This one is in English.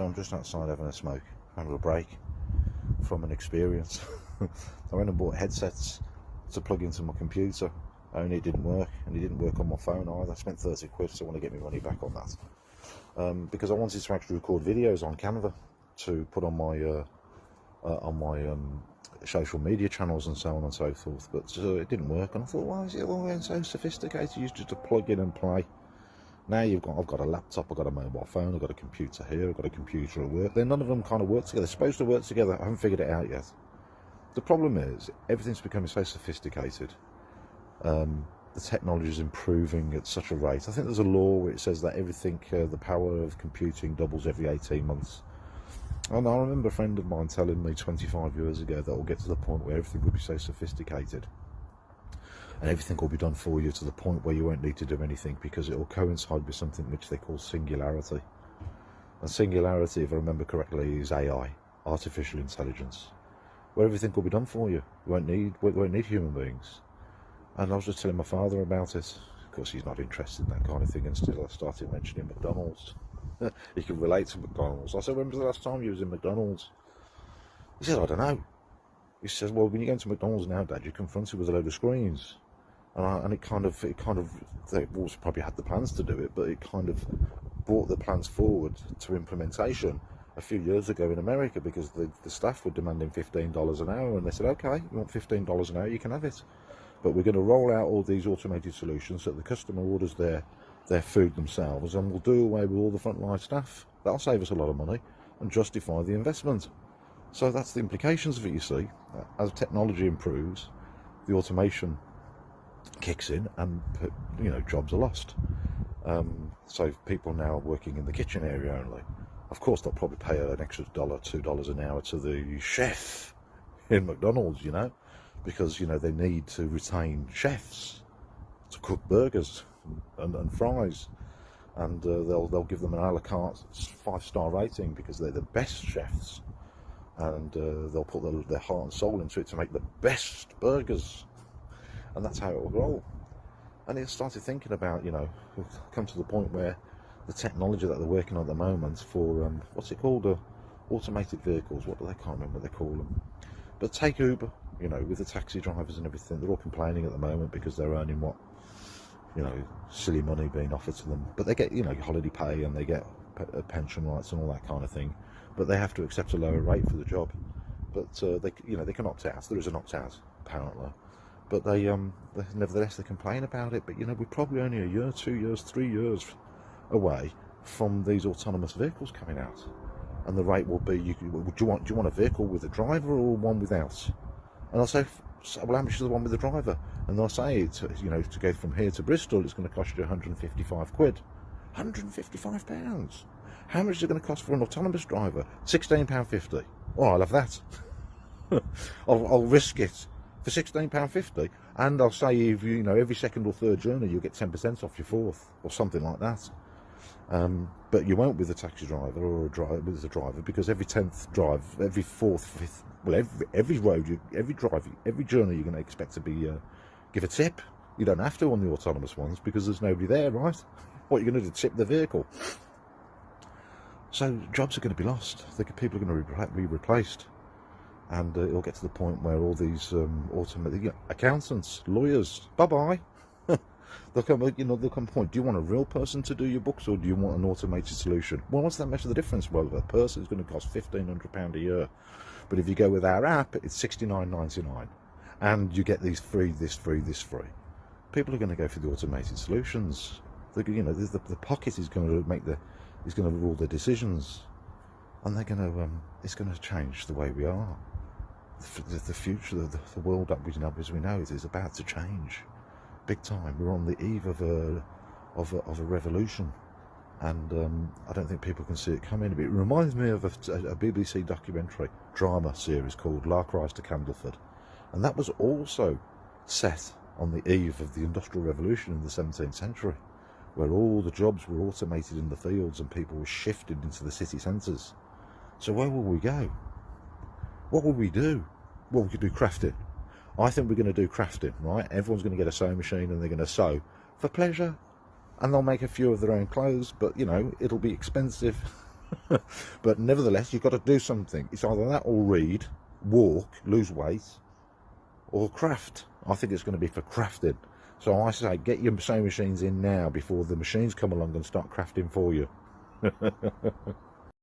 So I'm just outside having a smoke, having a break from an experience. I went and bought headsets to plug into my computer, only it didn't work, and it didn't work on my phone either. I spent 30 quid, so I want to get my money back on that. Because I wanted to actually record videos on Canva to put on my social media channels and so on and so forth, but it didn't work, and I thought, why is it all so sophisticated? You just to plug in and play. Now I've got a laptop, I've got a mobile phone, I've got a computer here, I've got a computer at work. Then none of them kind of work together. They're supposed to work together. I haven't figured it out yet. The problem is everything's becoming so sophisticated. The technology is improving at such a rate. I think there's a law where it says that everything, the power of computing doubles every 18 months. And I remember a friend of mine telling me 25 years ago that will get to the point where everything will be so sophisticated and everything will be done for you to the point where you won't need to do anything, because it will coincide with something which they call singularity. And singularity, if I remember correctly, is AI, artificial intelligence, where everything will be done for you. You won't need human beings. And I was just telling my father about it. Of course, he's not interested in that kind of thing, and still I started mentioning McDonald's. He can relate to McDonald's. I said, when was the last time you was in McDonald's? He said, I don't know. He says, well, when you go into McDonald's now, Dad, you're confronted with a load of screens. And it kind of, they also probably had the plans to do it, but it kind of brought the plans forward to implementation a few years ago in America, because the staff were demanding $15 an hour, and they said, okay, you want $15 an hour, you can have it. But we're going to roll out all these automated solutions so that the customer orders their food themselves, and we'll do away with all the frontline staff. That'll save us a lot of money and justify the investment. So that's the implications of it, you see. As technology improves, the automation kicks in, and jobs are lost. So people now working in the kitchen area only. Of course, they'll probably pay an extra $2 an hour to the chef in McDonald's, because they need to retain chefs to cook burgers and fries, and they'll give them an a la carte 5-star rating because they're the best chefs, and they'll put their heart and soul into it to make the best burgers, and that's how it will roll. And he started thinking about, we've come to the point where the technology that they're working on at the moment for what's it called, automated vehicles, I can't remember what they call them, but take Uber, with the taxi drivers and everything, they're all complaining at the moment because they're earning silly money being offered to them, but they get holiday pay, and they get pension rights and all that kind of thing, but they have to accept a lower rate for the job. But they can opt out. There is an opt out apparently, but they nevertheless they complain about it. But we're probably only a year, 2 years, 3 years away from these autonomous vehicles coming out, and the rate will be, do you want a vehicle with a driver or one without? And I'll say, well, how much is the one with the driver? And they'll say, to go from here to Bristol, it's going to cost you 155 quid. 155 pounds. How much is it going to cost for an autonomous driver? £16.50. Oh, I'll have that. I'll risk it for £16.50, and I'll say, if every second or third journey you'll get 10% off your fourth, or something like that. But you won't with a taxi driver or with a driver, because every 10th drive, every 4th, 5th, well, every road, every drive, every journey, you're going to expect to be give a tip. You don't have to on the autonomous ones because there's nobody there, right? What are you going to do? Tip the vehicle? So jobs are going to be lost. People are going to be replaced, and it'll get to the point where all these automated accountants, lawyers, bye-bye. They'll come to the point. Do you want a real person to do your books, or do you want an automated solution? Well, what's that much of the difference? Well, a person is going to cost £1,500 a year, but if you go with our app, it's $69.99, and you get these free, this free, this free. People are going to go for the automated solutions. The pocket is going to rule their decisions, and it's going to change the way we are. The future, the world as we know it is about to change. Big time. We're on the eve of a revolution, and I don't think people can see it coming. It reminds me of a BBC documentary drama series called Lark to Candleford, and that was also set on the eve of the Industrial Revolution in the 17th century, where all the jobs were automated in the fields and people were shifted into the city centres. So where will we go? What will we do? Well, we could do crafting. I think we're going to do crafting, right? Everyone's going to get a sewing machine and they're going to sew for pleasure, and they'll make a few of their own clothes, but it'll be expensive. But nevertheless, you've got to do something. It's either that or read, walk, lose weight, or craft. I think it's going to be for crafting. So I say, get your sewing machines in now before the machines come along and start crafting for you.